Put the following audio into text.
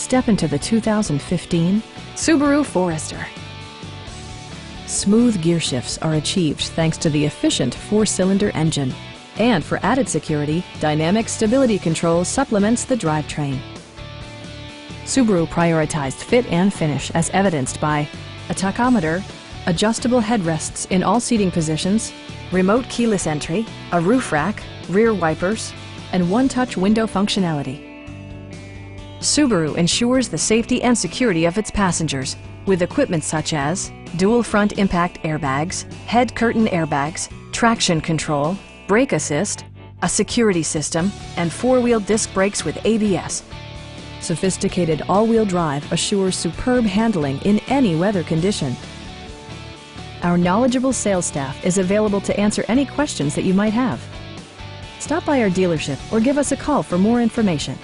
Step into the 2015 Subaru Forester. Smooth gear shifts are achieved thanks to the efficient 4-cylinder engine. And for added security, dynamic stability control supplements the drivetrain. Subaru prioritized fit and finish as evidenced by a tachometer, adjustable headrests in all seating positions, remote keyless entry, a roof rack, rear wipers, and one-touch window functionality. Subaru ensures the safety and security of its passengers with equipment such as dual front impact airbags, head curtain airbags, traction control, brake assist, a security system, and 4-wheel disc brakes with ABS. Sophisticated all-wheel drive assures superb handling in any weather condition. Our knowledgeable sales staff is available to answer any questions that you might have. Stop by our dealership or give us a call for more information.